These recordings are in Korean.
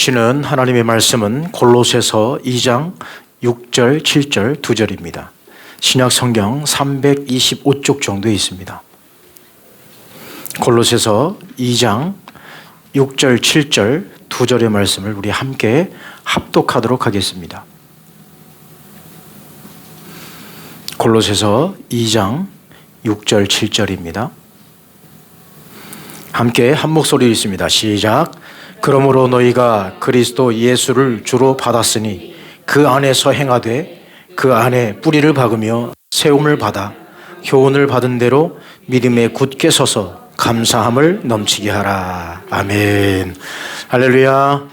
보시는 하나님의 말씀은 골로새서 2장 6절, 7절, 2절입니다. 신약 성경 325쪽 정도에 있습니다. 골로새서 2장 6절, 7절, 2절의 말씀을 우리 함께 합독하도록 하겠습니다. 골로새서 2장 6절, 7절입니다. 함께 한 목소리 있습니다. 시작. 그러므로 너희가 그리스도 예수를 주로 받았으니 그 안에서 행하되 그 안에 뿌리를 박으며 세움을 받아 교훈을 받은 대로 믿음에 굳게 서서 감사함을 넘치게 하라. 아멘. 할렐루야.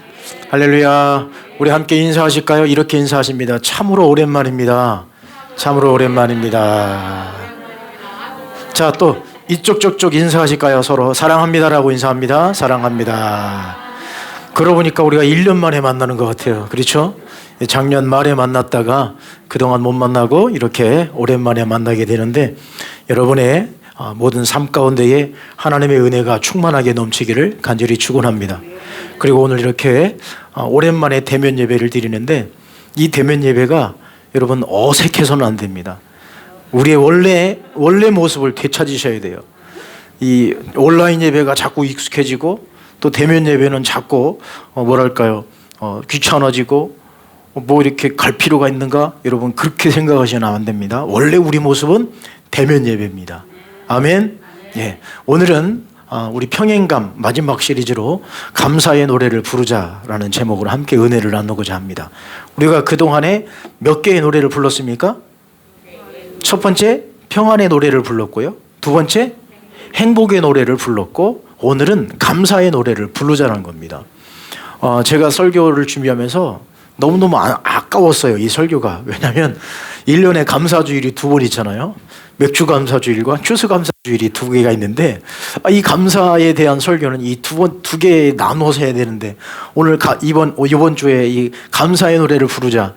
할렐루야. 우리 함께 인사하실까요? 이렇게 인사하십니다. 참으로 오랜만입니다. 참으로 오랜만입니다. 자, 또 이쪽 저쪽 인사하실까요? 서로 사랑합니다라고 인사합니다. 사랑합니다. 그러고 보니까 우리가 1년 만에 만나는 것 같아요. 그렇죠? 작년 말에 만났다가 그동안 못 만나고 이렇게 오랜만에 만나게 되는데 여러분의 모든 삶 가운데에 하나님의 은혜가 충만하게 넘치기를 간절히 축원합니다. 그리고 오늘 이렇게 오랜만에 대면 예배를 드리는데 이 대면 예배가 여러분 어색해서는 안 됩니다. 우리의 원래 모습을 되찾으셔야 돼요. 이 온라인 예배가 자꾸 익숙해지고 또 대면 예배는 자꾸 귀찮아지고 뭐 이렇게 갈 필요가 있는가? 여러분 그렇게 생각하시면 안 됩니다. 원래 우리 모습은 대면 예배입니다. 아멘. 예, 오늘은 우리 평행감 마지막 시리즈로 감사의 노래를 부르자라는 제목으로 함께 은혜를 나누고자 합니다. 우리가 그동안에 몇 개의 노래를 불렀습니까? 첫 번째 평안의 노래를 불렀고요. 두 번째 행복의 노래를 불렀고 오늘은 감사의 노래를 부르자는 겁니다. 제가 설교를 준비하면서 너무너무 아까웠어요. 이 설교가. 왜냐하면 1년에 감사주일이 2번 있잖아요. 맥주 감사주일과 추수 감사주일이 2개가 있는데 이 감사에 대한 설교는 이 두 개에 나눠서 해야 되는데 오늘 이번 주에 이 감사의 노래를 부르자.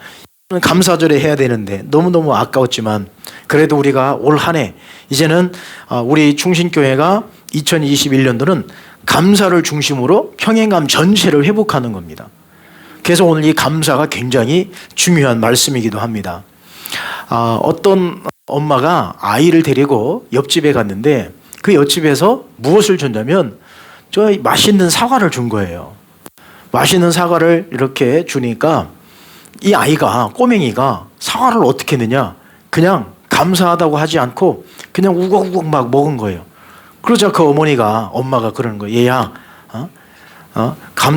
감사절에 해야 되는데 너무너무 아까웠지만 그래도 우리가 올 한 해 이제는 우리 충신교회가 2021년도는 감사를 중심으로 평행감 전체를 회복하는 겁니다. 그래서 오늘 이 감사가 굉장히 중요한 말씀이기도 합니다. 어떤 엄마가 아이를 데리고 옆집에 갔는데 그 옆집에서 무엇을 줬냐면 저 맛있는 사과를 준 거예요. 맛있는 사과를 이렇게 주니까 이 아이가 꼬맹이가 사과를 어떻게 했느냐 그냥 감사하다고 하지 않고 그냥 우걱우걱 막 먹은 거예요. 그러자 그 엄마가 그러는 거예요. 얘야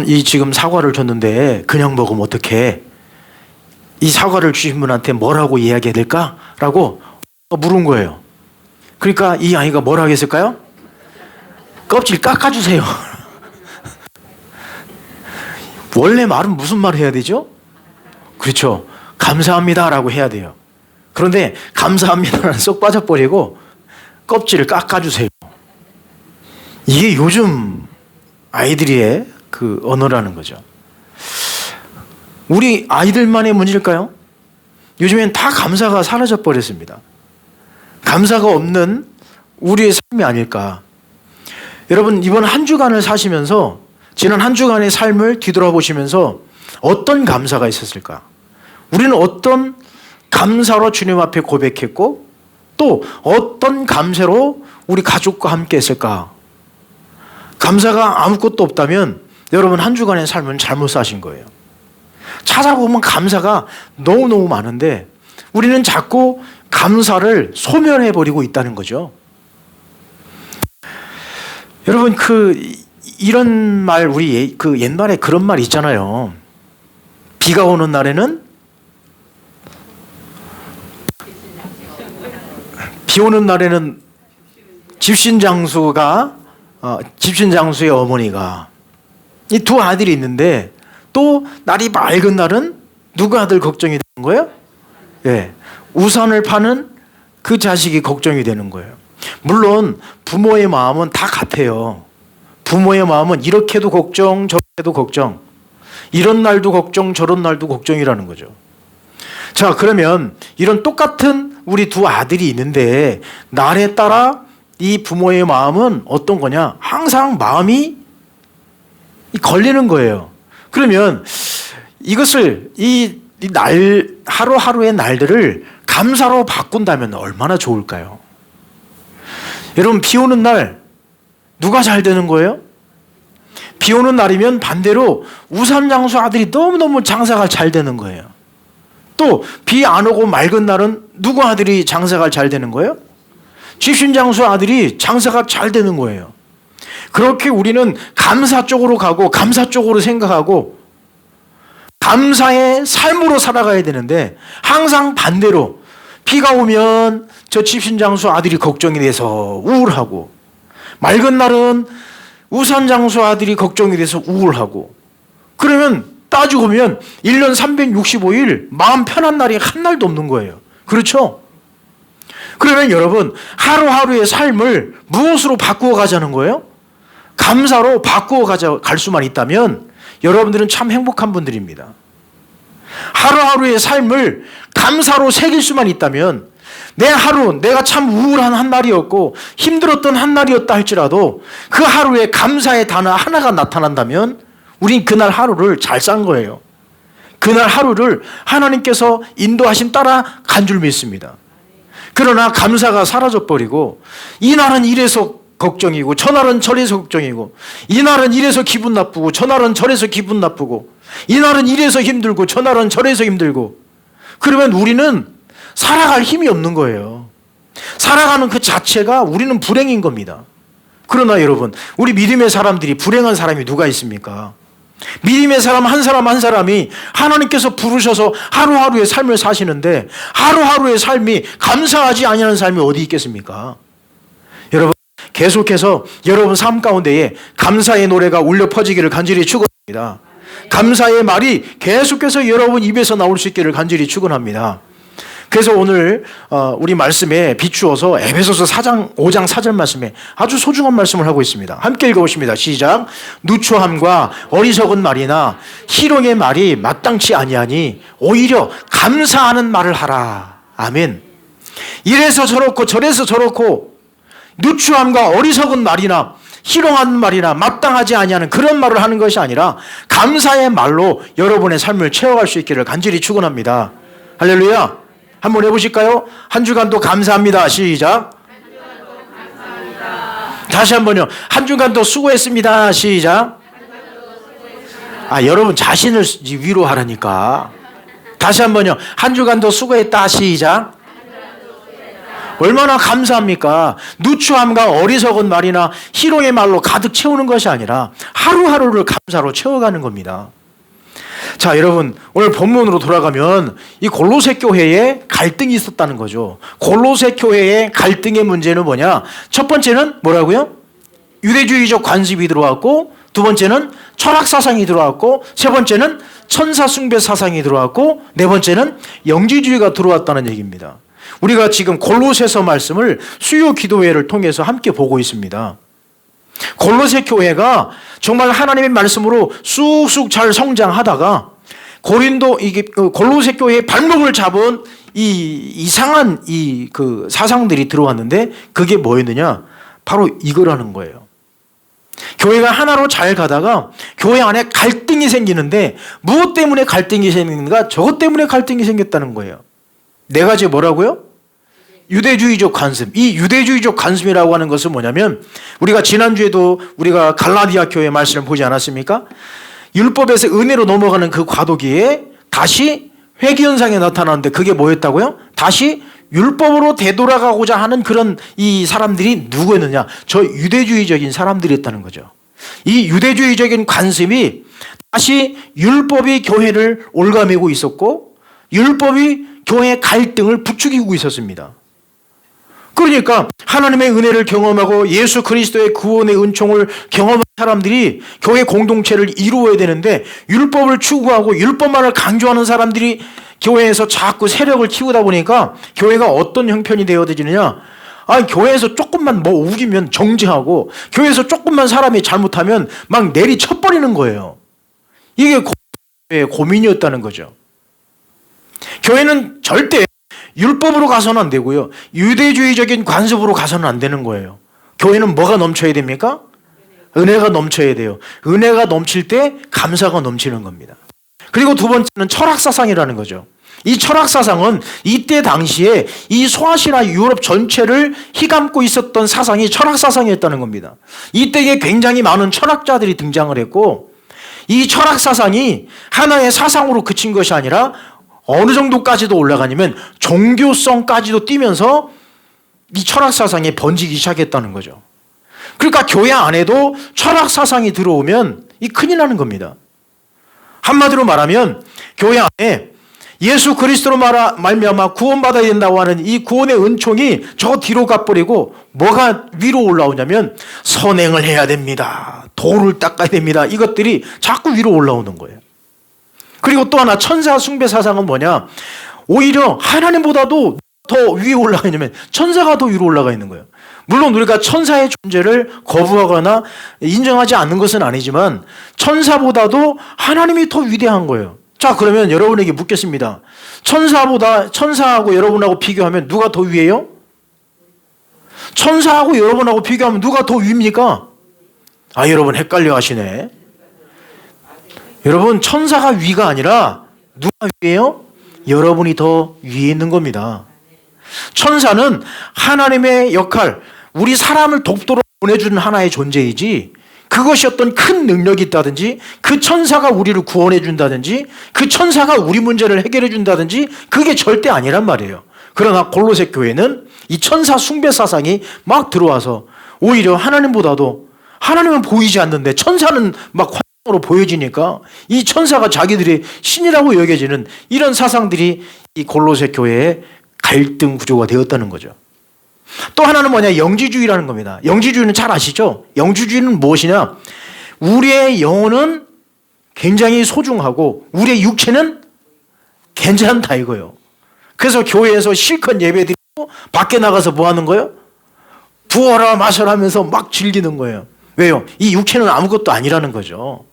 이 지금 사과를 줬는데 그냥 먹으면 어떡해? 이 사과를 주신 분한테 뭐라고 이야기해야 될까? 라고 물은 거예요. 그러니까 이 아이가 뭐라고 했을까요? 껍질 깎아주세요. 원래 말은 무슨 말을 해야 되죠? 그렇죠. 감사합니다라고 해야 돼요. 그런데 감사합니다는 쏙 빠져버리고 껍질을 깎아주세요. 이게 요즘 아이들의 그 언어라는 거죠. 우리 아이들만의 문제일까요? 요즘엔 다 감사가 사라져 버렸습니다. 감사가 없는 우리의 삶이 아닐까. 여러분 이번 한 주간을 사시면서 지난 한 주간의 삶을 뒤돌아보시면서 어떤 감사가 있었을까? 우리는 어떤 감사로 주님 앞에 고백했고 또 어떤 감사로 우리 가족과 함께 했을까? 감사가 아무것도 없다면 여러분 한 주간의 삶은 잘못 사신 거예요. 찾아보면 감사가 너무너무 많은데 우리는 자꾸 감사를 소멸해버리고 있다는 거죠. 여러분 이런 말 우리 옛날에 그런 말 있잖아요. 비가 오는 날에는 비 오는 날에는 집신장수의 어머니가 이 두 아들이 있는데 또 날이 맑은 날은 누구 아들 걱정이 되는 거예요? 예, 우산을 파는 그 자식이 걱정이 되는 거예요. 물론 부모의 마음은 다 같아요. 부모의 마음은 이렇게도 걱정 저렇게도 걱정 이런 날도 걱정 저런 날도 걱정이라는 거죠. 자, 그러면 이런 똑같은 우리 두 아들이 있는데 날에 따라 이 부모의 마음은 어떤 거냐? 항상 마음이 걸리는 거예요. 그러면 이것을 하루하루의 날들을 감사로 바꾼다면 얼마나 좋을까요? 여러분, 비 오는 날 누가 잘 되는 거예요? 비 오는 날이면 반대로 우삼장수 아들이 너무너무 장사가 잘 되는 거예요. 또 비 안 오고 맑은 날은 누구 아들이 장사가 잘 되는 거예요? 집신장수 아들이 장사가 잘 되는 거예요. 그렇게 우리는 감사 쪽으로 가고 감사 쪽으로 생각하고 감사의 삶으로 살아가야 되는데, 항상 반대로 비가 오면 저 집신장수 아들이 걱정이 돼서 우울하고, 맑은 날은 우산장수 아들이 걱정이 돼서 우울하고, 그러면 따지고 보면 1년 365일 마음 편한 날이 한 날도 없는 거예요. 그렇죠? 그러면 여러분, 하루하루의 삶을 무엇으로 바꾸어 가자는 거예요? 감사로 바꾸어 갈 수만 있다면 여러분들은 참 행복한 분들입니다. 하루하루의 삶을 감사로 새길 수만 있다면, 내 하루, 내가 참 우울한 한 날이었고 힘들었던 한 날이었다 할지라도 그 하루에 감사의 단어 하나가 나타난다면 우린 그날 하루를 잘 산 거예요. 그날 하루를 하나님께서 인도하심 따라 간 줄 믿습니다. 그러나 감사가 사라져버리고, 이날은 이래서 걱정이고 저날은 저래서 걱정이고, 이날은 이래서 기분 나쁘고 저날은 저래서 기분 나쁘고, 이날은 이래서 힘들고 저날은 저래서 힘들고, 그러면 우리는 살아갈 힘이 없는 거예요. 살아가는 그 자체가 우리는 불행인 겁니다. 그러나 여러분, 우리 믿음의 사람들이 불행한 사람이 누가 있습니까? 믿음의 사람 한 사람이 하나님께서 부르셔서 하루하루의 삶을 사시는데, 하루하루의 삶이 감사하지 아니하는 삶이 어디 있겠습니까? 여러분, 계속해서 여러분 삶 가운데에 감사의 노래가 울려 퍼지기를 간절히 축원합니다. 감사의 말이 계속해서 여러분 입에서 나올 수 있기를 간절히 축원합니다. 그래서 오늘 우리 말씀에 비추어서 에베소서 5장 4절 말씀에 아주 소중한 말씀을 하고 있습니다. 함께 읽어보십니다. 시작. 누추함과 어리석은 말이나 희롱의 말이 마땅치 아니하니 오히려 감사하는 말을 하라. 아멘. 이래서 저렇고 저래서 저렇고 누추함과 어리석은 말이나 희롱하는 말이나 마땅하지 아니하는 그런 말을 하는 것이 아니라 감사의 말로 여러분의 삶을 채워갈 수 있기를 간절히 축원합니다. 할렐루야. 한번 해보실까요? 한 주간도 감사합니다. 시작. 한 주간도 감사합니다. 다시 한번요. 한 주간도 수고했습니다. 시작. 여러분 자신을 위로하라니까. 다시 한번요. 한 주간도 수고했다. 시작. 얼마나 감사합니까? 누추함과 어리석은 말이나 희롱의 말로 가득 채우는 것이 아니라 하루하루를 감사로 채워가는 겁니다. 자, 여러분, 오늘 본문으로 돌아가면 이 골로새 교회에 갈등이 있었다는 거죠. 골로새 교회의 갈등의 문제는 뭐냐? 첫 번째는 뭐라고요? 유대주의적 관습이 들어왔고, 두 번째는 철학 사상이 들어왔고, 세 번째는 천사 숭배 사상이 들어왔고, 네 번째는 영지주의가 들어왔다는 얘기입니다. 우리가 지금 골로새서 말씀을 수요 기도회를 통해서 함께 보고 있습니다. 골로새 교회가 정말 하나님의 말씀으로 쑥쑥 잘 성장하다가 골로새 교회의 발목을 잡은 이 이상한 그 사상들이 들어왔는데, 그게 뭐였느냐? 바로 이거라는 거예요. 교회가 하나로 잘 가다가 교회 안에 갈등이 생기는데, 무엇 때문에 갈등이 생기는가? 저것 때문에 갈등이 생겼다는 거예요. 네 가지 뭐라고요? 유대주의적 관습. 이 유대주의적 관습이라고 하는 것은 뭐냐면, 우리가 지난주에도 우리가 갈라디아 교회 말씀을 보지 않았습니까? 율법에서 은혜로 넘어가는 그 과도기에 다시 회귀현상이 나타나는데, 그게 뭐였다고요? 다시 율법으로 되돌아가고자 하는 그런 이 사람들이 누구였느냐? 저 유대주의적인 사람들이었다는 거죠. 이 유대주의적인 관습이 다시 율법이 교회를 올가매고 있었고, 율법이 교회의 갈등을 부추기고 있었습니다. 그러니까 하나님의 은혜를 경험하고 예수 그리스도의 구원의 은총을 경험한 사람들이 교회 공동체를 이루어야 되는데, 율법을 추구하고 율법만을 강조하는 사람들이 교회에서 자꾸 세력을 키우다 보니까 교회가 어떤 형편이 되어지느냐? 교회에서 조금만 뭐 우기면 정죄하고, 교회에서 조금만 사람이 잘못하면 막 내리쳐버리는 거예요. 이게 교회의 고민이었다는 거죠. 교회는 절대 율법으로 가서는 안 되고요, 유대주의적인 관습으로 가서는 안 되는 거예요. 교회는 뭐가 넘쳐야 됩니까? 은혜가 넘쳐야 돼요. 은혜가 넘칠 때 감사가 넘치는 겁니다. 그리고 두 번째는 철학사상이라는 거죠. 이 철학사상은 이때 당시에 이 소아시아 유럽 전체를 휘감고 있었던 사상이 철학사상이었다는 겁니다. 이때에 굉장히 많은 철학자들이 등장을 했고, 이 철학사상이 하나의 사상으로 그친 것이 아니라 어느 정도까지도 올라가냐면 종교성까지도 띄면서 이 철학사상이 번지기 시작했다는 거죠. 그러니까 교회 안에도 철학사상이 들어오면 이 큰일 나는 겁니다. 한마디로 말하면 교회 안에 예수 그리스도로 말미암아 구원받아야 된다고 하는 이 구원의 은총이 저 뒤로 가버리고 뭐가 위로 올라오냐면 선행을 해야 됩니다. 도를 닦아야 됩니다. 이것들이 자꾸 위로 올라오는 거예요. 그리고 또 하나 천사 숭배 사상은 뭐냐? 오히려 하나님보다도 더 위에 올라가 있냐면 천사가 더 위로 올라가 있는 거예요. 물론 우리가 천사의 존재를 거부하거나 인정하지 않는 것은 아니지만 천사보다도 하나님이 더 위대한 거예요. 자, 그러면 여러분에게 묻겠습니다. 천사하고 여러분하고 비교하면 누가 더 위예요? 천사하고 여러분하고 비교하면 누가 더 위입니까? 아, 여러분 헷갈려 하시네. 여러분, 천사가 위가 아니라 누가 위예요? 여러분이 더 위에 있는 겁니다. 천사는 하나님의 역할, 우리 사람을 돕도록 보내주는 하나의 존재이지, 그것이 어떤 큰 능력이 있다든지, 그 천사가 우리를 구원해 준다든지, 그 천사가 우리 문제를 해결해 준다든지, 그게 절대 아니란 말이에요. 그러나 골로새 교회는 이 천사 숭배 사상이 막 들어와서 오히려 하나님보다도, 하나님은 보이지 않는데 천사는 막 환상으로 보여지니까 이 천사가 자기들의 신이라고 여겨지는 이런 사상들이 이 골로새 교회의 갈등 구조가 되었다는 거죠. 또 하나는 뭐냐? 영지주의라는 겁니다. 영지주의는 잘 아시죠? 영지주의는 무엇이냐? 우리의 영혼은 굉장히 소중하고 우리의 육체는 괜찮다 이거예요. 그래서 교회에서 실컷 예배드리고 밖에 나가서 뭐 하는 거예요? 부어라 마셔라 하면서 막 즐기는 거예요. 왜요? 이 육체는 아무것도 아니라는 거죠.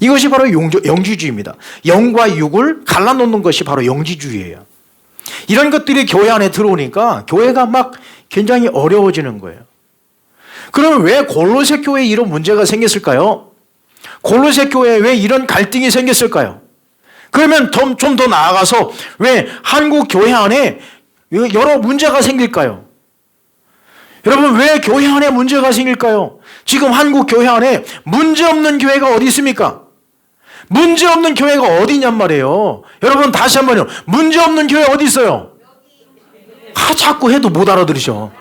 이것이 바로 영지주의입니다. 영과 육을 갈라놓는 것이 바로 영지주의예요. 이런 것들이 교회 안에 들어오니까 교회가 막 굉장히 어려워지는 거예요. 그럼 왜 골로새 교회에 이런 문제가 생겼을까요? 골로새 교회에 왜 이런 갈등이 생겼을까요? 그러면 좀 더 나아가서 왜 한국 교회 안에 여러 문제가 생길까요? 여러분, 왜 교회 안에 문제가 생길까요? 지금 한국 교회 안에 문제 없는 교회가 어디 있습니까? 문제 없는 교회가 어디냔 말이에요. 여러분, 다시 한번요. 문제 없는 교회 어디 있어요? 자꾸 해도 못 알아들으셔.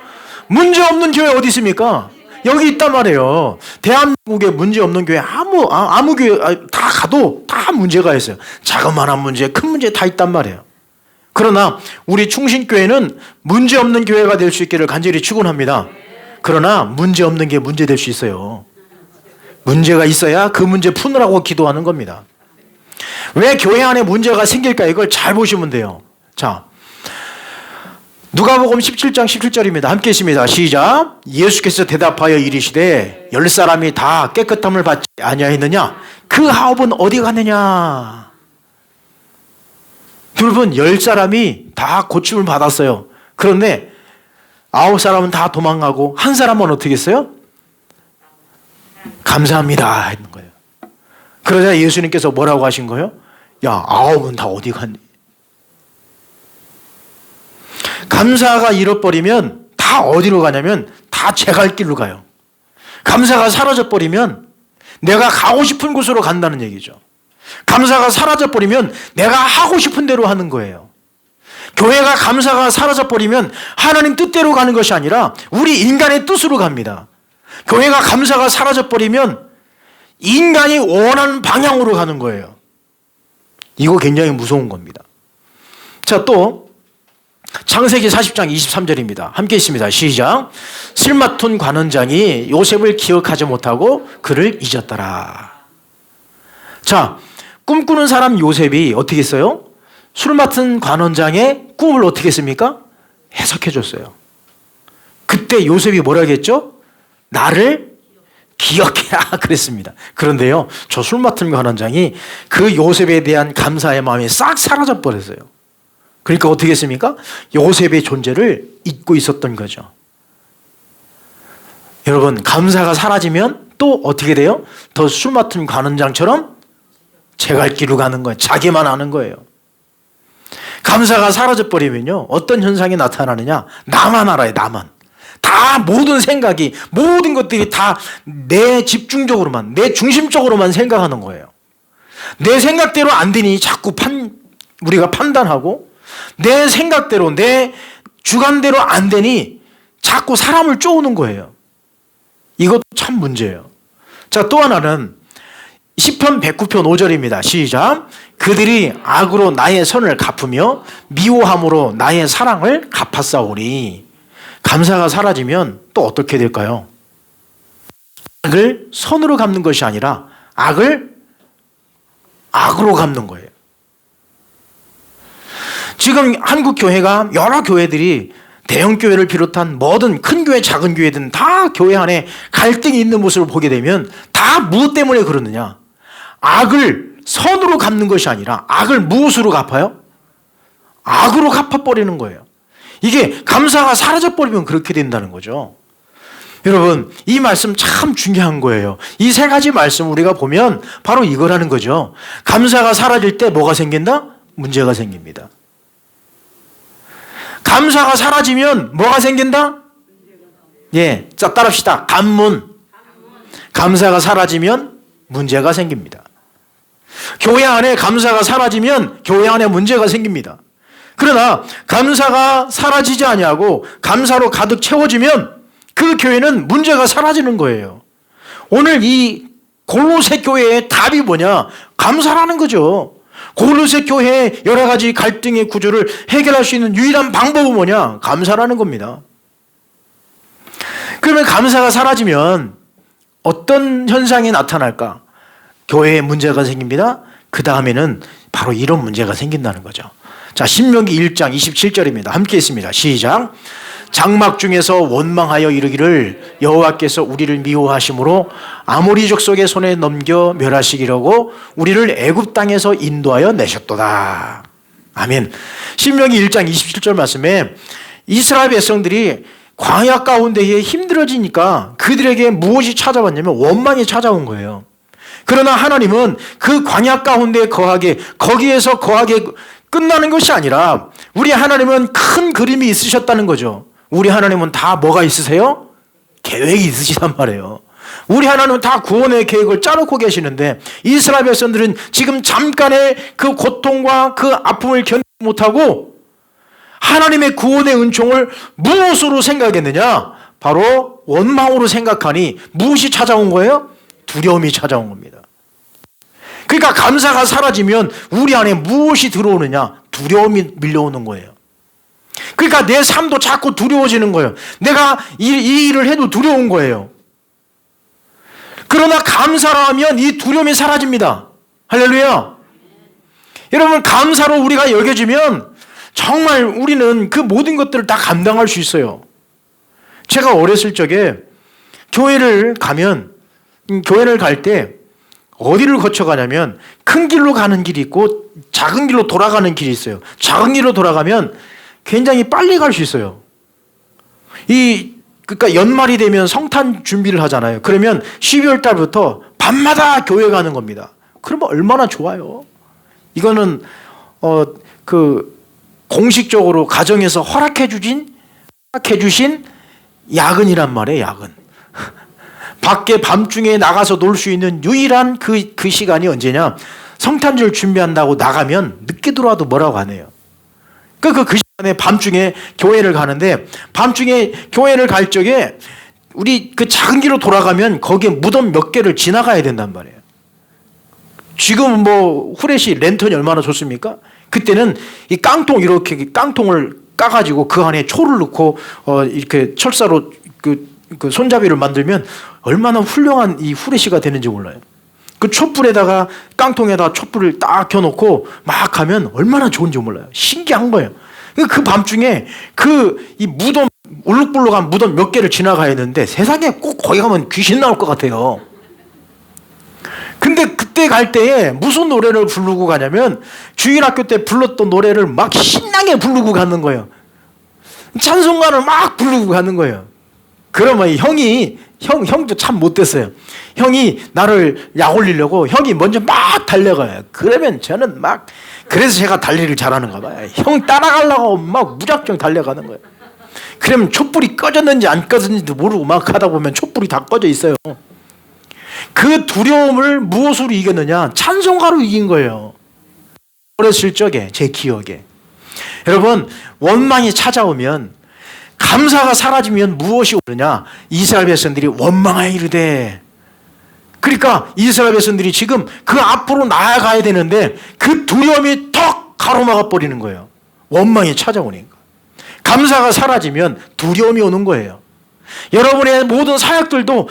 문제 없는 교회 어디 있습니까? 여기 있단 말이에요. 대한민국에 문제 없는 교회 아무 교회 다 가도 다 문제가 있어요. 자그마한 문제, 큰 문제 다 있단 말이에요. 그러나 우리 충신교회는 문제 없는 교회가 될 수 있기를 간절히 축원합니다. 그러나 문제 없는 게 문제 될 수 있어요. 문제가 있어야 그 문제 푸느라고 기도하는 겁니다. 왜 교회 안에 문제가 생길까? 이걸 잘 보시면 돼요. 자, 누가복음 17장 17절입니다. 함께 있습니다. 시작. 예수께서 대답하여 이르시되 10사람이 다 깨끗함을 받지 아니하였느냐? 그 9은 어디 갔느냐? 여러분, 10사람이 다 고침을 받았어요. 그런데 9사람은 다 도망가고 한 사람은 어떻게 했어요? 감사합니다 했는 거예요. 그러자 예수님께서 뭐라고 하신 거예요? 야, 9은 다 어디 갔니? 감사가 잃어버리면 다 어디로 가냐면 다 제 갈 길로 가요. 감사가 사라져버리면 내가 가고 싶은 곳으로 간다는 얘기죠. 감사가 사라져버리면 내가 하고 싶은 대로 하는 거예요. 교회가 감사가 사라져버리면 하나님 뜻대로 가는 것이 아니라 우리 인간의 뜻으로 갑니다. 교회가 감사가 사라져버리면 인간이 원하는 방향으로 가는 거예요. 이거 굉장히 무서운 겁니다. 자, 또 창세기 40장 23절입니다. 함께 있습니다. 시작. 술 맡은 관원장이 요셉을 기억하지 못하고 그를 잊었더라. 자, 꿈꾸는 사람 요셉이 어떻게 했어요? 술 맡은 관원장의 꿈을 어떻게 했습니까? 해석해 줬어요. 그때 요셉이 뭐라고 했죠? 나를 기억해라 그랬습니다. 그런데요, 저 술 맡은 관원장이 그 요셉에 대한 감사의 마음이 싹 사라져 버렸어요. 그러니까 어떻게 했습니까? 요셉의 존재를 잊고 있었던 거죠. 여러분, 감사가 사라지면 또 어떻게 돼요? 더 술 맡은 관원장처럼 제갈 길로 가는 거예요. 자기만 아는 거예요. 감사가 사라져버리면요, 어떤 현상이 나타나느냐? 나만 알아요. 나만. 다 모든 생각이, 모든 것들이 다 내 집중적으로만, 내 중심적으로만 생각하는 거예요. 내 생각대로 안 되니 자꾸 우리가 판단하고, 내 생각대로, 내 주관대로 안 되니 자꾸 사람을 쪼우는 거예요. 이것도 참 문제예요. 자, 또 하나는 시편 109편 5절입니다. 시작. 그들이 악으로 나의 선을 갚으며 미워함으로 나의 사랑을 갚았사오니. 감사가 사라지면 또 어떻게 될까요? 악을 선으로 갚는 것이 아니라 악을 악으로 갚는 거예요. 지금 한국 교회가, 여러 교회들이, 대형 교회를 비롯한 뭐든 큰 교회 작은 교회든 다 교회 안에 갈등이 있는 모습을 보게 되면 다 무엇 때문에 그러느냐? 악을 선으로 갚는 것이 아니라 악을 무엇으로 갚아요? 악으로 갚아버리는 거예요. 이게 감사가 사라져버리면 그렇게 된다는 거죠. 여러분, 이 말씀 참 중요한 거예요. 이 세 가지 말씀 우리가 보면 바로 이거라는 거죠. 감사가 사라질 때 뭐가 생긴다? 문제가 생깁니다. 감사가 사라지면 뭐가 생긴다? 예, 자, 따라합시다. 간문. 감사가 사라지면 문제가 생깁니다. 교회 안에 감사가 사라지면 교회 안에 문제가 생깁니다. 그러나 감사가 사라지지 아니하고 감사로 가득 채워지면 그 교회는 문제가 사라지는 거예요. 오늘 이 골로새 교회의 답이 뭐냐? 감사라는 거죠. 골로새 교회의 여러 가지 갈등의 구조를 해결할 수 있는 유일한 방법은 뭐냐? 감사라는 겁니다. 그러면 감사가 사라지면 어떤 현상이 나타날까? 교회에 문제가 생깁니다. 그 다음에는 바로 이런 문제가 생긴다는 거죠. 자, 신명기 1장 27절입니다. 함께 있습니다. 시작. 장막 중에서 원망하여 이르기를 여호와께서 우리를 미워하심으로 아모리 족속의 손에 넘겨 멸하시기라고 우리를 애굽 땅에서 인도하여 내셨도다. 아멘. 신명기 1장 27절 말씀에 이스라엘 백성들이 광야 가운데에 힘들어지니까 그들에게 무엇이 찾아왔냐면 원망이 찾아온 거예요. 그러나 하나님은 그 광야 가운데 거기에서 거하게 끝나는 것이 아니라 우리 하나님은 큰 그림이 있으셨다는 거죠. 우리 하나님은 다 뭐가 있으세요? 계획이 있으시단 말이에요. 우리 하나님은 다 구원의 계획을 짜놓고 계시는데 이스라엘 백성들은 지금 잠깐의 그 고통과 그 아픔을 견디지 못하고 하나님의 구원의 은총을 무엇으로 생각했느냐? 바로 원망으로 생각하니 무엇이 찾아온 거예요? 두려움이 찾아온 겁니다. 그러니까 감사가 사라지면 우리 안에 무엇이 들어오느냐? 두려움이 밀려오는 거예요. 그러니까 내 삶도 자꾸 두려워지는 거예요. 내가 이 일을 해도 두려운 거예요. 그러나 감사로 하면 이 두려움이 사라집니다. 할렐루야. 여러분, 감사로 우리가 여겨지면 정말 우리는 그 모든 것들을 다 감당할 수 있어요. 제가 어렸을 적에 교회를 갈 때 어디를 거쳐가냐면 큰 길로 가는 길이 있고 작은 길로 돌아가는 길이 있어요. 작은 길로 돌아가면 굉장히 빨리 갈 수 있어요. 그러니까 연말이 되면 성탄 준비를 하잖아요. 그러면 12월 달부터 밤마다 교회 가는 겁니다. 그러면 얼마나 좋아요. 이거는 공식적으로 가정에서 허락해 주신 야근이란 말이에요. 야근. 밖에 밤중에 나가서 놀 수 있는 유일한 그 시간이 언제냐? 성탄절 준비한다고 나가면 늦게 들어와도 뭐라고 안 해요. 그 시간에 밤중에 교회를 가는데 밤중에 교회를 갈 적에 우리 그 작은 길로 돌아가면 거기에 무덤 몇 개를 지나가야 된단 말이에요. 지금 뭐 후레쉬 랜턴이 얼마나 좋습니까? 그때는 이 이렇게 깡통을 까가지고 그 안에 초를 넣고 이렇게 철사로 그 손잡이를 만들면 얼마나 훌륭한 이 후레쉬가 되는지 몰라요. 그 촛불에다가 깡통에다 촛불을 딱 켜놓고 막 하면 얼마나 좋은지 몰라요. 신기한 거예요. 그 밤중에 이 무덤, 울룩불룩한 무덤 몇 개를 지나가야 되는데 세상에 꼭 거기 가면 귀신 나올 것 같아요. 근데 그때 갈 때에 무슨 노래를 부르고 가냐면 주일학교 때 불렀던 노래를 막 신나게 부르고 가는 거예요. 찬송가를 막 부르고 가는 거예요. 그러면 형이 형도 참 못됐어요. 형이 나를 약 올리려고 형이 먼저 막 달려가요. 그러면 저는 막, 그래서 제가 달리기를 잘하는가 봐요. 형 따라가려고 막 무작정 달려가는 거예요. 그러면 촛불이 꺼졌는지 안 꺼졌는지도 모르고 막 하다 보면 촛불이 다 꺼져 있어요. 그 두려움을 무엇으로 이겼느냐? 찬송가로 이긴 거예요. 어렸을 적에, 제 기억에. 여러분, 원망이 찾아오면, 감사가 사라지면 무엇이 오느냐? 이스라엘 백성들이 원망하여 이르되. 그러니까 이스라엘 백성들이 지금 그 앞으로 나아가야 되는데 그 두려움이 턱 가로막아 버리는 거예요. 원망이 찾아오니까. 감사가 사라지면 두려움이 오는 거예요. 여러분의 모든 사역들도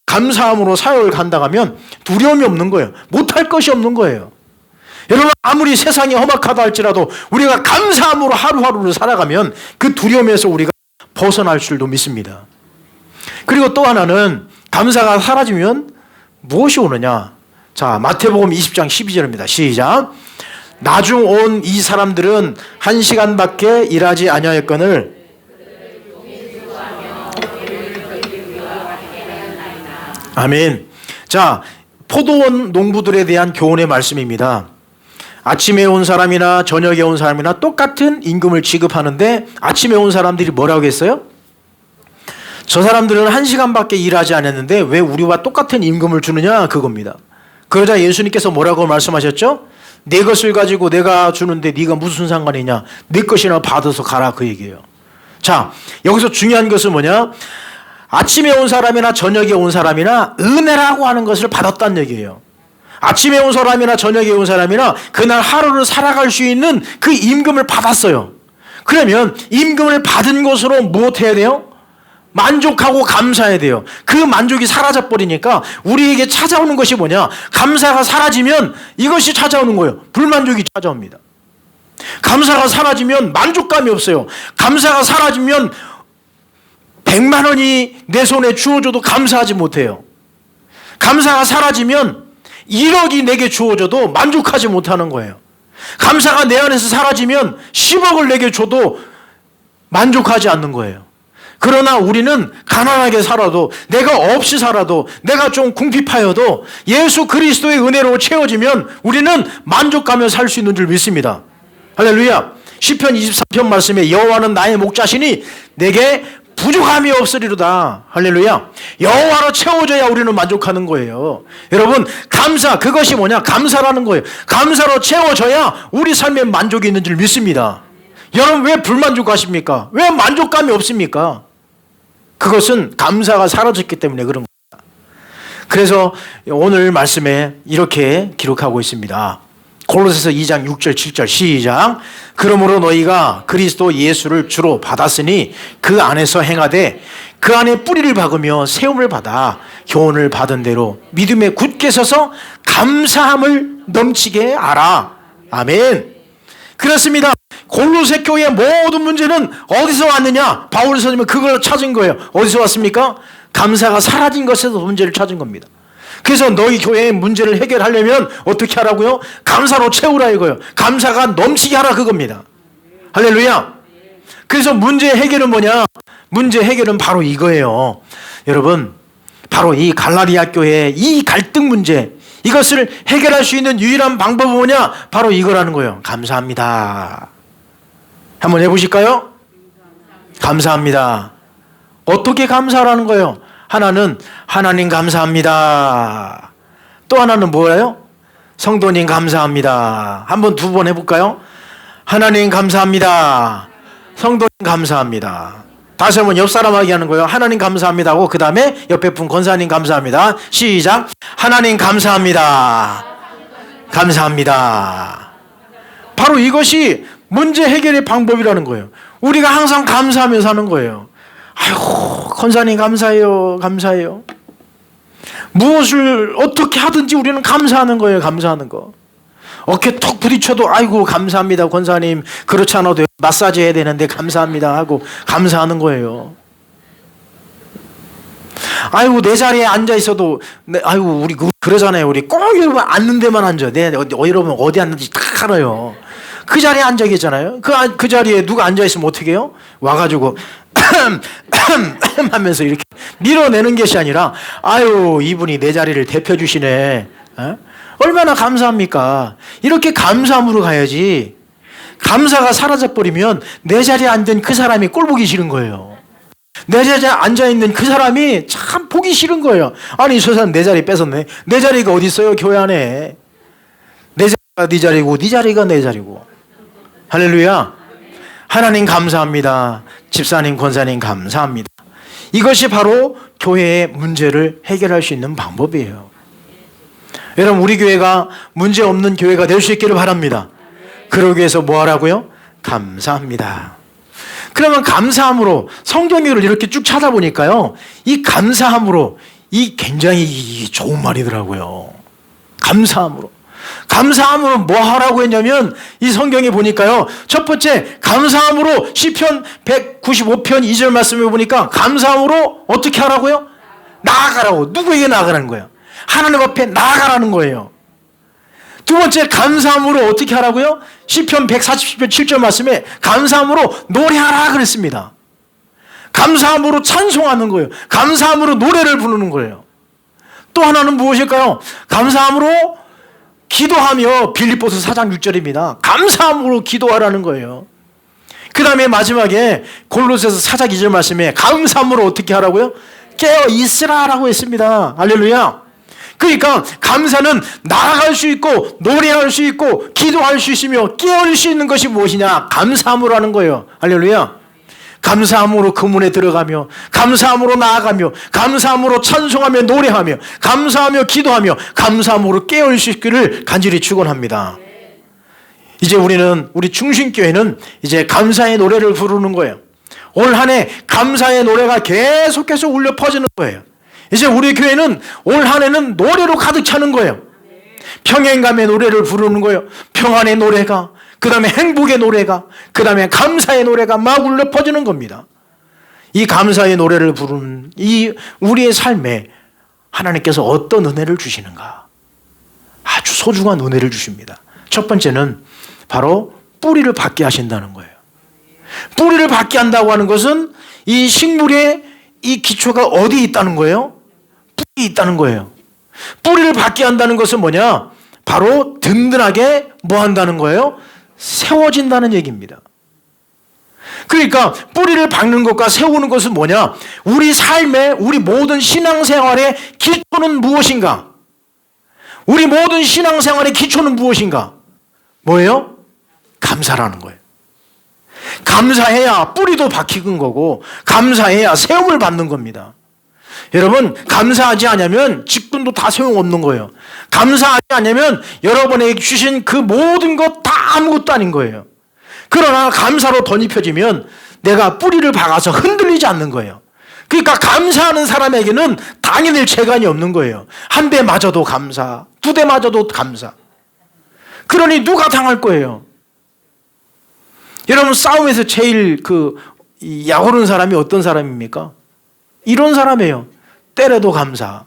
감사함으로 사역을 간다면 두려움이 없는 거예요. 못할 것이 없는 거예요. 여러분, 아무리 세상이 험악하다 할지라도 우리가 감사함으로 하루하루를 살아가면 그 두려움에서 우리가 벗어날 줄도 믿습니다. 그리고 또 하나는 감사가 사라지면 무엇이 오느냐? 자, 마태복음 20장 12절입니다. 시작. 나중 온 이 사람들은 1시간밖에 일하지 아니하였거늘 아멘. 자, 포도원 농부들에 대한 교훈의 말씀입니다. 아침에 온 사람이나 저녁에 온 사람이나 똑같은 임금을 지급하는데 아침에 온 사람들이 뭐라고 했어요? 저 사람들은 1시간밖에 일하지 않았는데 왜 우리와 똑같은 임금을 주느냐? 그겁니다. 그러자 예수님께서 뭐라고 말씀하셨죠? 내 것을 가지고 내가 주는데 네가 무슨 상관이냐? 내 것이나 받아서 가라, 그 얘기예요. 자, 여기서 중요한 것은 뭐냐? 아침에 온 사람이나 저녁에 온 사람이나 은혜라고 하는 것을 받았다는 얘기예요. 아침에 온 사람이나 저녁에 온 사람이나 그날 하루를 살아갈 수 있는 그 임금을 받았어요. 그러면 임금을 받은 것으로 무엇 해야 돼요? 만족하고 감사해야 돼요. 그 만족이 사라져버리니까 우리에게 찾아오는 것이 뭐냐? 감사가 사라지면 이것이 찾아오는 거예요. 불만족이 찾아옵니다. 감사가 사라지면 만족감이 없어요. 감사가 사라지면 100만 원이 내 손에 주어져도 감사하지 못해요. 감사가 사라지면 1억이 내게 주어져도 만족하지 못하는 거예요. 감사가 내 안에서 사라지면 10억을 내게 줘도 만족하지 않는 거예요. 그러나 우리는 가난하게 살아도, 내가 없이 살아도, 내가 좀 궁핍하여도 예수 그리스도의 은혜로 채워지면 우리는 만족하며 살 수 있는 줄 믿습니다. 할렐루야. 시편 23편 말씀에 여호와는 나의 목자시니 내게 부족함이 없으리로다. 할렐루야. 여호와로 채워져야 우리는 만족하는 거예요. 여러분, 감사, 그것이 뭐냐? 감사라는 거예요. 감사로 채워져야 우리 삶에 만족이 있는 줄 믿습니다. 여러분, 왜 불만족하십니까? 왜 만족감이 없습니까? 그것은 감사가 사라졌기 때문에 그런 겁니다. 그래서 오늘 말씀에 이렇게 기록하고 있습니다. 골로새서 2장 6절 7절 시작. 그러므로 너희가 그리스도 예수를 주로 받았으니 그 안에서 행하되 그 안에 뿌리를 박으며 세움을 받아 교훈을 받은 대로 믿음에 굳게 서서 감사함을 넘치게 하라. 아멘. 그렇습니다. 골로새 교회의 모든 문제는 어디서 왔느냐? 바울 선생님은 그걸 찾은 거예요. 어디서 왔습니까? 감사가 사라진 것에서 문제를 찾은 겁니다. 그래서 너희 교회의 문제를 해결하려면 어떻게 하라고요? 감사로 채우라 이거예요. 감사가 넘치게 하라 그겁니다. 할렐루야. 그래서 문제 해결은 뭐냐? 문제 해결은 바로 이거예요. 여러분, 바로 이 갈라디아 교회의 이 갈등 문제, 이것을 해결할 수 있는 유일한 방법은 뭐냐? 바로 이거라는 거예요. 감사합니다. 한번 해보실까요? 감사합니다. 어떻게 감사하라는 거예요? 하나는 하나님 감사합니다. 또 하나는 뭐예요? 성도님 감사합니다. 한번 두 번 해볼까요? 하나님 감사합니다. 성도님 감사합니다. 다시 한번 옆 사람에게 하는 거예요. 하나님 감사합니다 하고 그 다음에 옆에 분 권사님 감사합니다. 시작. 하나님 감사합니다. 감사합니다. 바로 이것이 문제 해결의 방법이라는 거예요. 우리가 항상 감사하며 사는 거예요. 아이고, 권사님 감사해요. 감사해요. 무엇을 어떻게 하든지 우리는 감사하는 거예요. 감사하는 거. 어깨 톡 부딪혀도 아이고 감사합니다 권사님. 그렇지 않아도 마사지 해야 되는데 감사합니다 하고 감사하는 거예요. 아이고 내 자리에 앉아 있어도 아이고 우리 그러잖아요. 우리 꼭 여러분 앉는 데만 앉아. 여러분 어디 앉는지 다 알아요. 그 자리에 앉아 계잖아요. 그 자리에 누가 앉아 있으면 어떻게 해요? 와가지고 하면서 이렇게 밀어내는 것이 아니라 아유 이분이 내 자리를 대표주시네. 얼마나 감사합니까? 이렇게 감사함으로 가야지. 감사가 사라져버리면 내 자리에 앉은 그 사람이 꼴 보기 싫은 거예요. 내 자리에 앉아있는 그 사람이 참 보기 싫은 거예요. 아니 저 사람 내 자리 뺏었네. 내 자리가 어디 있어요 교회 안에. 내 자리가 네 자리고 네 자리가 내 자리고. 할렐루야. 하나님 감사합니다. 집사님 권사님 감사합니다. 이것이 바로 교회의 문제를 해결할 수 있는 방법이에요. 여러분 우리 교회가 문제없는 교회가 될 수 있기를 바랍니다. 그러기 위해서 뭐 하라고요? 감사합니다. 그러면 감사함으로 성경을 이렇게 쭉 찾아보니까요, 이 감사함으로 이 굉장히 좋은 말이더라고요. 감사함으로 뭐 하라고 했냐면 이 성경에 보니까요, 첫 번째 감사함으로 시편 195편 2절 말씀에 보니까 감사함으로 어떻게 하라고요? 나아가라고. 누구에게 나아가라는 거예요? 하나님 앞에 나아가라는 거예요. 두 번째 감사함으로 어떻게 하라고요? 시편 140편 7절 말씀에 감사함으로 노래하라 그랬습니다. 감사함으로 찬송하는 거예요. 감사함으로 노래를 부르는 거예요. 또 하나는 무엇일까요? 감사함으로 기도하며 빌립보서 4장 6절입니다. 감사함으로 기도하라는 거예요. 그 다음에 마지막에 골로새서 4장 2절 말씀에 감사함으로 어떻게 하라고요? 깨어 있으라라고 했습니다. 할렐루야. 그러니까 감사는 나아갈 수 있고 노래할 수 있고 기도할 수 있으며 깨어올 수 있는 것이 무엇이냐? 감사함으로 하는 거예요. 할렐루야. 감사함으로 그 문에 들어가며 감사함으로 나아가며 감사함으로 찬송하며 노래하며 감사하며 기도하며 감사함으로 깨어올 수 있기를 간절히 축원합니다. 이제 우리 중심교회는 이제 감사의 노래를 부르는 거예요. 올 한 해 감사의 노래가 계속해서 울려 퍼지는 거예요. 이제 우리 교회는 올 한 해는 노래로 가득 차는 거예요. 평행감의 노래를 부르는 거예요. 평안의 노래가, 그 다음에 행복의 노래가, 그 다음에 감사의 노래가 막 울려 퍼지는 겁니다. 이 감사의 노래를 부르는 이 우리의 삶에 하나님께서 어떤 은혜를 주시는가? 아주 소중한 은혜를 주십니다. 첫 번째는 바로 뿌리를 받게 하신다는 거예요. 뿌리를 받게 한다고 하는 것은 이 식물의 이 기초가 어디에 있다는 거예요? 뿌리에 있다는 거예요. 뿌리를 받게 한다는 것은 뭐냐? 바로 든든하게 뭐 한다는 거예요? 세워진다는 얘기입니다. 그러니까 뿌리를 박는 것과 세우는 것은 뭐냐? 우리 삶의 우리 모든 신앙생활의 기초는 무엇인가? 우리 모든 신앙생활의 기초는 무엇인가? 뭐예요? 감사라는 거예요. 감사해야 뿌리도 박히는 거고 감사해야 세움을 받는 겁니다. 여러분 감사하지 않으면 직분도 다 소용없는 거예요. 감사하지 않으면 여러분에게 주신 그 모든 것 다 아무것도 아닌 거예요. 그러나 감사로 덧입혀지면 내가 뿌리를 박아서 흔들리지 않는 거예요. 그러니까 감사하는 사람에게는 당해낼 재간이 없는 거예요. 한 대 맞아도 감사, 두 대 맞아도 감사. 그러니 누가 당할 거예요? 여러분 싸움에서 제일 약오른 사람이 어떤 사람입니까? 이런 사람이에요. 때려도 감사.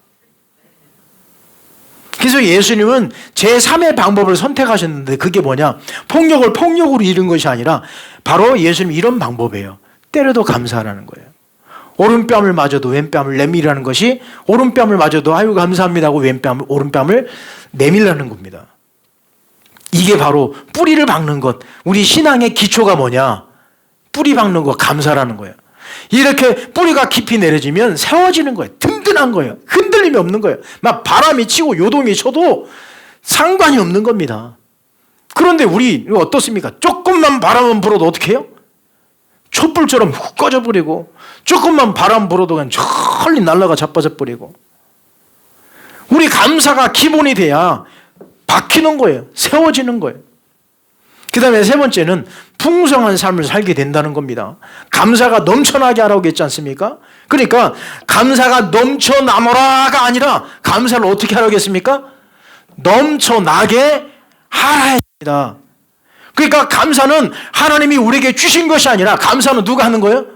그래서 예수님은 제3의 방법을 선택하셨는데 그게 뭐냐? 폭력을 폭력으로 이룬 것이 아니라 바로 예수님 이런 방법이에요. 때려도 감사하라는 거예요. 오른뺨을 맞아도 왼뺨을 내밀라는 것이 오른뺨을 맞아도 아유 감사합니다 하고 오른뺨을 내밀라는 겁니다. 이게 바로 뿌리를 박는 것. 우리 신앙의 기초가 뭐냐? 뿌리 박는 거 감사라는 거예요. 이렇게 뿌리가 깊이 내려지면 세워지는 거예요. 든든한 거예요. 흔들림이 없는 거예요. 막 바람이 치고 요동이 쳐도 상관이 없는 겁니다. 그런데 우리 어떻습니까? 조금만 바람은 불어도 어떻게 해요? 촛불처럼 훅 꺼져버리고 조금만 바람 불어도 그냥 멀리 날아가 자빠져 버리고. 우리 감사가 기본이 돼야 박히는 거예요. 세워지는 거예요. 그 다음에 세 번째는 풍성한 삶을 살게 된다는 겁니다. 감사가 넘쳐나게 하라고 했지 않습니까? 그러니까 감사가 넘쳐나머라가 아니라 감사를 어떻게 하라고 했습니까? 넘쳐나게 하라 했습니다. 그러니까 감사는 하나님이 우리에게 주신 것이 아니라 감사는 누가 하는 거예요?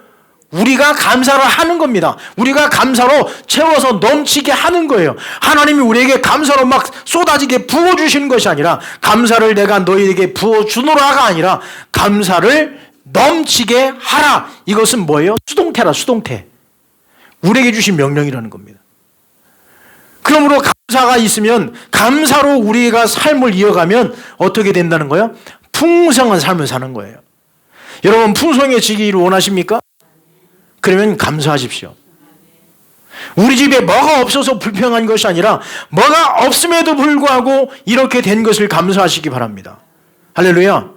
우리가 감사를 하는 겁니다. 우리가 감사로 채워서 넘치게 하는 거예요. 하나님이 우리에게 감사로 막 쏟아지게 부어주시는 것이 아니라 감사를 내가 너희에게 부어주노라가 아니라 감사를 넘치게 하라. 이것은 뭐예요? 수동태라, 수동태. 우리에게 주신 명령이라는 겁니다. 그러므로 감사가 있으면, 감사로 우리가 삶을 이어가면 어떻게 된다는 거예요? 풍성한 삶을 사는 거예요. 여러분, 풍성해지기를 원하십니까? 그러면 감사하십시오. 우리 집에 뭐가 없어서 불평한 것이 아니라 뭐가 없음에도 불구하고 이렇게 된 것을 감사하시기 바랍니다. 할렐루야.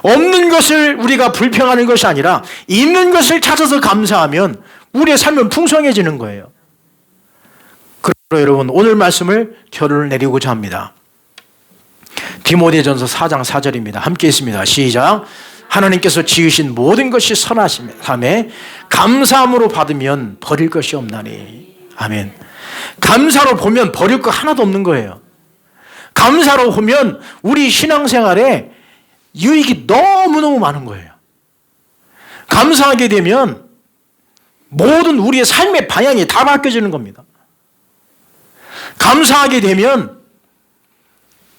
없는 것을 우리가 불평하는 것이 아니라 있는 것을 찾아서 감사하면 우리의 삶은 풍성해지는 거예요. 그러므로 여러분, 오늘 말씀을 결론을 내리고자 합니다. 디모데전서 4장 4절입니다. 함께 있습니다. 시작. 하나님께서 지으신 모든 것이 선하심에 감사함으로 받으면 버릴 것이 없나니. 아멘. 감사로 보면 버릴 거 하나도 없는 거예요. 감사로 보면 우리 신앙생활에 유익이 너무너무 많은 거예요. 감사하게 되면 모든 우리의 삶의 방향이 다 바뀌어지는 겁니다. 감사하게 되면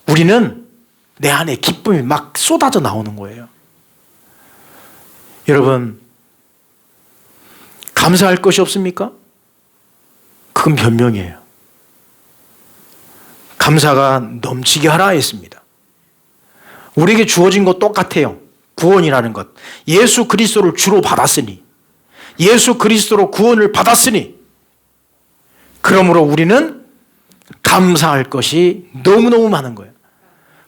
우리는 내 안에 기쁨이 막 쏟아져 나오는 거예요. 여러분, 감사할 것이 없습니까? 그건 변명이에요. 감사가 넘치게 하라 했습니다. 우리에게 주어진 것 똑같아요. 구원이라는 것. 예수 그리스도를 주로 받았으니, 예수 그리스도로 구원을 받았으니, 그러므로 우리는 감사할 것이 너무너무 많은 거예요.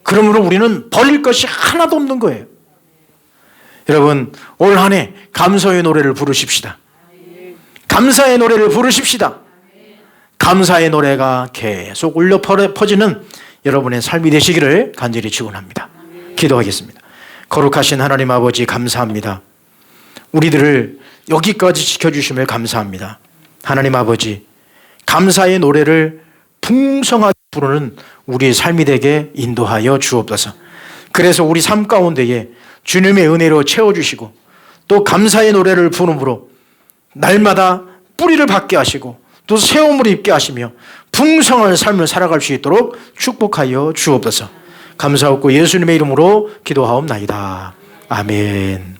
그러므로 우리는 버릴 것이 하나도 없는 거예요. 여러분, 올 한 해 감사의 노래를 부르십시다. 감사의 노래를 부르십시다. 감사의 노래가 계속 울려 퍼지는 여러분의 삶이 되시기를 간절히 축원합니다. 기도하겠습니다. 거룩하신 하나님 아버지, 감사합니다. 우리들을 여기까지 지켜주심을 감사합니다. 하나님 아버지, 감사의 노래를 풍성하게 부르는 우리의 삶이 되게 인도하여 주옵소서. 그래서 우리 삶 가운데에 주님의 은혜로 채워주시고, 또 감사의 노래를 부름으로 날마다 뿌리를 받게 하시고 또 새움을 입게 하시며 풍성한 삶을 살아갈 수 있도록 축복하여 주옵소서. 감사하고 예수님의 이름으로 기도하옵나이다. 아멘.